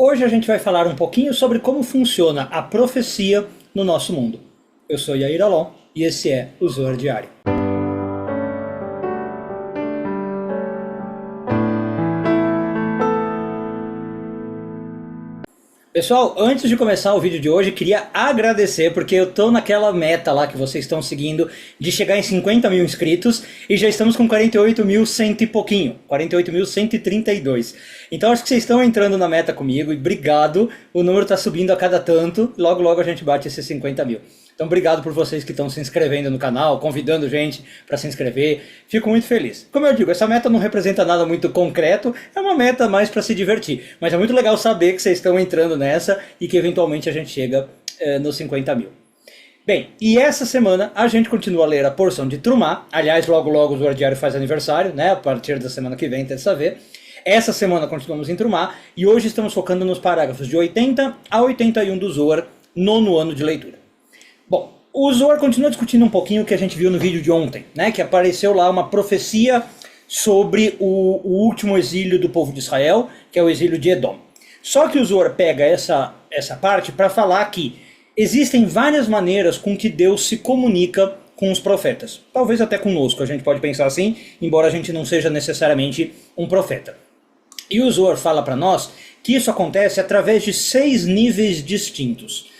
Hoje a gente vai falar um pouquinho sobre como funciona a profecia no nosso mundo. Eu sou Yair Alon e esse é o Zohar Diário. Pessoal, antes de começar o vídeo de hoje, queria agradecer porque eu tô naquela meta lá que vocês estão seguindo de chegar em 50 mil inscritos e já estamos com 48.100 e pouquinho, 48.132. Então acho que vocês estão entrando na meta comigo e obrigado, o número tá subindo a cada tanto, logo logo a gente bate esses 50 mil. Então obrigado por vocês que estão se inscrevendo no canal, convidando gente para se inscrever, fico muito feliz. Como eu digo, essa meta não representa nada muito concreto, é uma meta mais para se divertir, mas é muito legal saber que vocês estão entrando nessa e que eventualmente a gente chega nos 50 mil. Bem, e essa semana a gente continua a ler a porção de Trumá, aliás logo logo o Zohar Diário faz aniversário, né, a partir da semana que vem, terça-feira. Essa semana continuamos em Trumá e hoje estamos focando nos parágrafos de 80 a 81 do Zohar, nono ano de leitura. Bom, o Zohar continua discutindo um pouquinho o que a gente viu no vídeo de ontem, né, que apareceu lá uma profecia sobre o último exílio do povo de Israel, que é o exílio de Edom. Só que o Zohar pega essa parte para falar que existem várias maneiras com que Deus se comunica com os profetas. Talvez até conosco, a gente pode pensar assim, embora a gente não seja necessariamente um profeta. E o Zohar fala para nós que isso acontece através de 6 níveis distintos.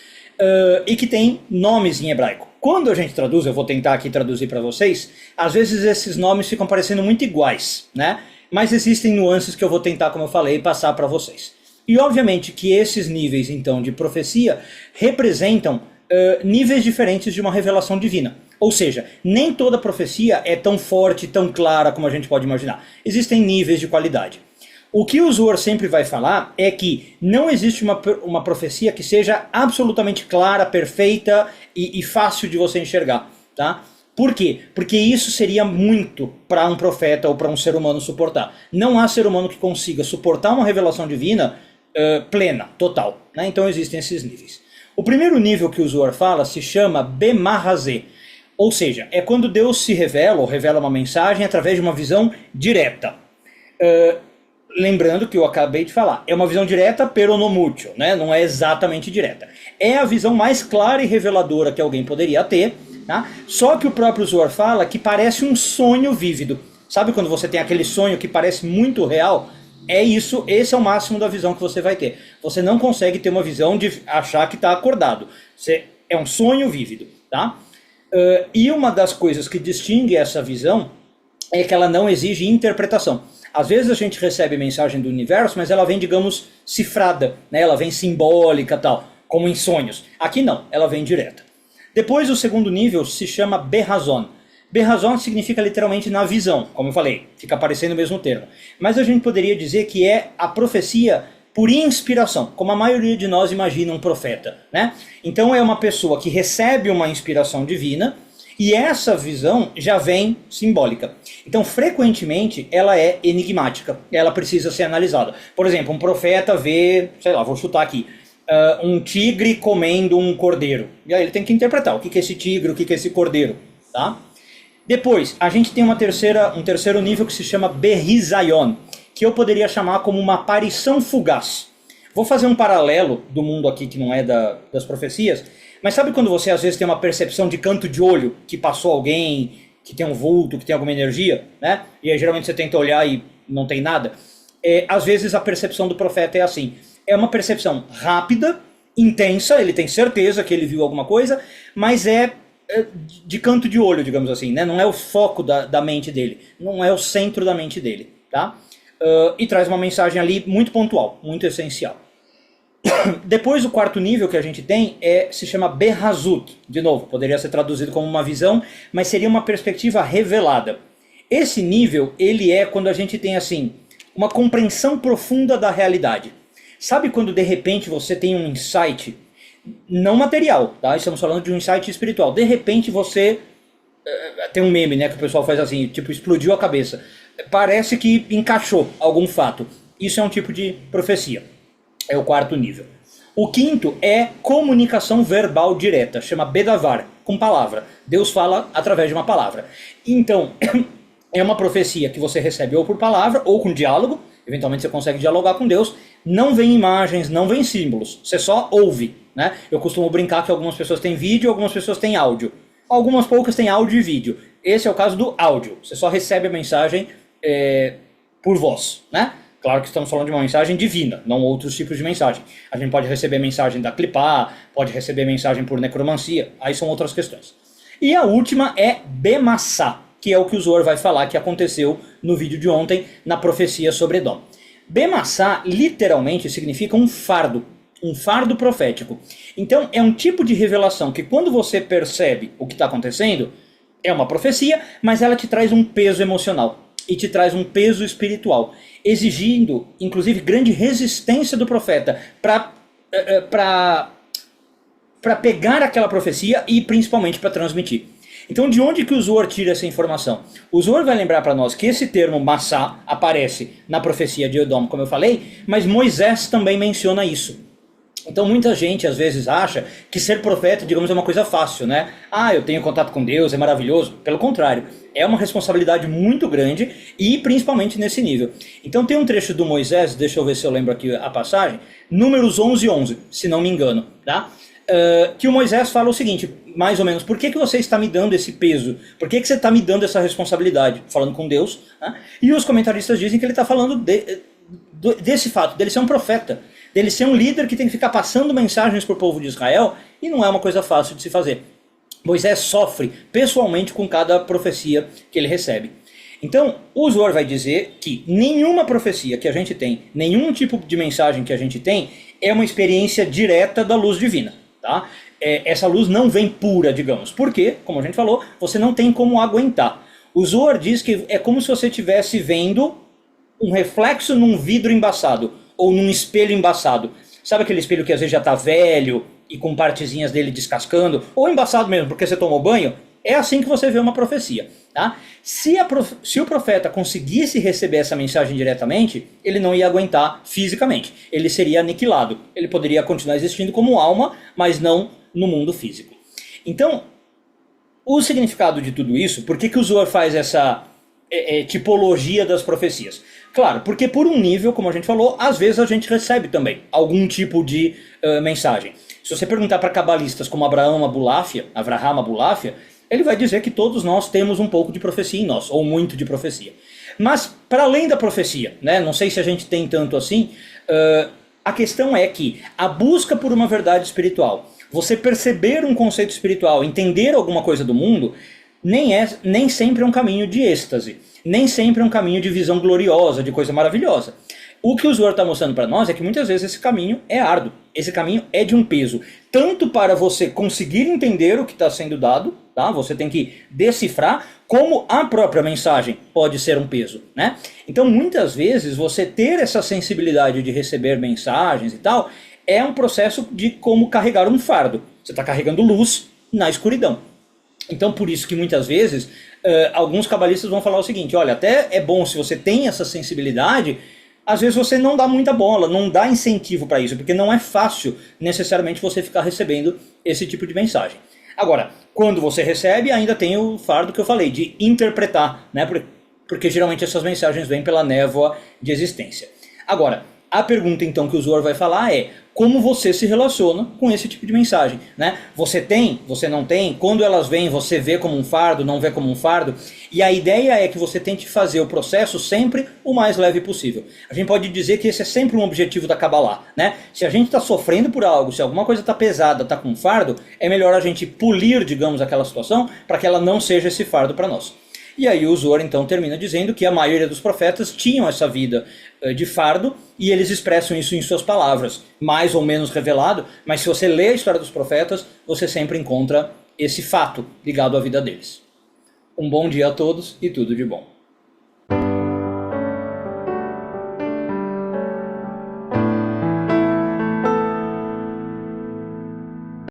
E que tem nomes em hebraico. Quando a gente traduz, eu vou tentar aqui traduzir para vocês, às vezes esses nomes ficam parecendo muito iguais, né? Mas existem nuances que eu vou tentar, como eu falei, passar para vocês. E obviamente que esses níveis, então, de profecia representam níveis diferentes de uma revelação divina. Ou seja, nem toda profecia é tão forte, tão clara como a gente pode imaginar. Existem níveis de qualidade. O que o Zohar sempre vai falar é que não existe uma profecia que seja absolutamente clara, perfeita e fácil de você enxergar, tá? Por quê? Porque isso seria muito para um profeta ou para um ser humano suportar. Não há ser humano que consiga suportar uma revelação divina plena, total, né? Então existem esses níveis. O primeiro nível que o Zohar fala se chama Bemahazé, ou seja, é quando Deus se revela ou revela uma mensagem através de uma visão direta. Lembrando que eu acabei de falar, é uma visão direta pero no mucho, né? Não é exatamente direta. É a visão mais clara e reveladora que alguém poderia ter, tá? Só que o próprio Zohar fala que parece um sonho vívido. Sabe quando você tem aquele sonho que parece muito real? É isso, esse é o máximo da visão que você vai ter. Você não consegue ter uma visão de achar que está acordado. É um sonho vívido, tá? E uma das coisas que distingue essa visão é que ela não exige interpretação. Às vezes a gente recebe mensagem do universo, mas ela vem, digamos, cifrada, né? Ela vem simbólica tal, como em sonhos. Aqui não, ela vem direta. Depois o segundo nível se chama Berrazon. Berrazon significa literalmente na visão, como eu falei, fica aparecendo o mesmo termo. Mas a gente poderia dizer que é a profecia por inspiração, como a maioria de nós imagina um profeta, né? Então é uma pessoa que recebe uma inspiração divina, e essa visão já vem simbólica. Então, frequentemente, ela é enigmática. Ela precisa ser analisada. Por exemplo, um profeta vê, sei lá, vou chutar aqui, um tigre comendo um cordeiro. E aí ele tem que interpretar o que é esse tigre, o que é esse cordeiro. Tá? Depois, a gente tem um terceiro nível que se chama Berrizayon, que eu poderia chamar como uma aparição fugaz. Vou fazer um paralelo do mundo aqui que não é das profecias, mas sabe quando você às vezes tem uma percepção de canto de olho, que passou alguém, que tem um vulto, que tem alguma energia, né? E aí geralmente você tenta olhar e não tem nada. Às vezes a percepção do profeta é assim. É uma percepção rápida, intensa, ele tem certeza que ele viu alguma coisa, mas é de canto de olho, digamos assim, né? Não é o foco da mente dele, não é o centro da mente dele, tá? E traz uma mensagem ali muito pontual, muito essencial. Depois o quarto nível que a gente tem se chama Berrazut. De novo, poderia ser traduzido como uma visão, mas seria uma perspectiva revelada. Esse nível, ele é quando a gente tem assim uma compreensão profunda da realidade. Sabe quando de repente você tem um insight, não material, tá? Estamos falando de um insight espiritual. De repente você tem um meme, né, que o pessoal faz assim, tipo, explodiu a cabeça. Parece que encaixou algum fato. Isso é um tipo de profecia. É o quarto nível. O quinto é comunicação verbal direta, chama Bedavar, com palavra. Deus fala através de uma palavra. Então, é uma profecia que você recebe ou por palavra ou com diálogo, eventualmente você consegue dialogar com Deus, Não vem imagens, não vem símbolos, você só ouve, né? Eu costumo brincar que algumas pessoas têm vídeo, algumas pessoas têm áudio. Algumas poucas têm áudio e vídeo. Esse é o caso do áudio, você só recebe a mensagem por voz, né? Claro que estamos falando de uma mensagem divina, não outros tipos de mensagem. A gente pode receber mensagem da Clipá, pode receber mensagem por necromancia, aí são outras questões. E a última é Bemassá, que é o que o Zohar vai falar que aconteceu no vídeo de ontem, na profecia sobre Edom. Bemassá literalmente significa um fardo profético. Então é um tipo de revelação que quando você percebe o que está acontecendo, é uma profecia, mas ela te traz um peso emocional e te traz um peso espiritual, exigindo, inclusive, grande resistência do profeta para pegar aquela profecia e principalmente para transmitir. Então de onde que o Zohar tira essa informação? O Zohar vai lembrar para nós que esse termo Massá aparece na profecia de Edom, como eu falei, mas Moisés também menciona isso. Então muita gente às vezes acha que ser profeta, digamos, é uma coisa fácil, né? Ah, eu tenho contato com Deus, é maravilhoso. Pelo contrário, é uma responsabilidade muito grande e principalmente nesse nível. Então tem um trecho do Moisés, deixa eu ver se eu lembro aqui a passagem, Números 11:11, se não me engano, tá? Que o Moisés fala o seguinte, mais ou menos, por que você está me dando esse peso? Por que você está me dando essa responsabilidade? Falando com Deus, né? E os comentaristas dizem que ele está falando desse fato, dele ser um profeta, dele ser um líder que tem que ficar passando mensagens para o povo de Israel, e não é uma coisa fácil de se fazer. Moisés sofre pessoalmente com cada profecia que ele recebe. Então, o Zohar vai dizer que nenhuma profecia que a gente tem, nenhum tipo de mensagem que a gente tem, é uma experiência direta da luz divina. Tá? Essa luz não vem pura, digamos. Porque, como a gente falou, você não tem como aguentar. O Zohar diz que é como se você estivesse vendo um reflexo num vidro embaçado, ou num espelho embaçado. Sabe aquele espelho que às vezes já está velho e com partezinhas dele descascando? Ou embaçado mesmo, porque você tomou banho? É assim que você vê uma profecia. Tá? Se o profeta conseguisse receber essa mensagem diretamente, ele não ia aguentar fisicamente. Ele seria aniquilado. Ele poderia continuar existindo como alma, mas não no mundo físico. Então, o significado de tudo isso, por que o Zohar faz essa tipologia das profecias? Claro, porque por um nível, como a gente falou, às vezes a gente recebe também algum tipo de mensagem. Se você perguntar para cabalistas como Avraham Abulafia, ele vai dizer que todos nós temos um pouco de profecia em nós, ou muito de profecia. Mas, para além da profecia, né, não sei se a gente tem tanto assim, a questão é que a busca por uma verdade espiritual, você perceber um conceito espiritual, entender alguma coisa do mundo, nem sempre é um caminho de êxtase, nem sempre é um caminho de visão gloriosa, de coisa maravilhosa. O que o Zohar está mostrando para nós é que muitas vezes esse caminho é árduo, esse caminho é de um peso, tanto para você conseguir entender o que está sendo dado, tá? Você tem que decifrar, como a própria mensagem pode ser um peso, né? Então muitas vezes você ter essa sensibilidade de receber mensagens e tal, é um processo de como carregar um fardo. Você está carregando luz na escuridão. Então por isso que muitas vezes alguns cabalistas vão falar o seguinte, olha, até é bom se você tem essa sensibilidade, às vezes você não dá muita bola, não dá incentivo para isso, porque não é fácil necessariamente você ficar recebendo esse tipo de mensagem. Agora, quando você recebe, ainda tem o fardo que eu falei, de interpretar, né? Porque geralmente essas mensagens vêm pela névoa de existência. Agora, a pergunta então que o Zohar vai falar é, como você se relaciona com esse tipo de mensagem, né? Você tem, você não tem, quando elas vêm você vê como um fardo, não vê como um fardo, e a ideia é que você tente fazer o processo sempre o mais leve possível. A gente pode dizer que esse é sempre um objetivo da Kabbalah, né? Se a gente está sofrendo por algo, se alguma coisa está pesada, está com um fardo, é melhor a gente polir, digamos, aquela situação, para que ela não seja esse fardo para nós. E aí o Zohar então termina dizendo que a maioria dos profetas tinham essa vida de fardo e eles expressam isso em suas palavras, mais ou menos revelado, mas se você lê a história dos profetas, você sempre encontra esse fato ligado à vida deles. Um bom dia a todos e tudo de bom.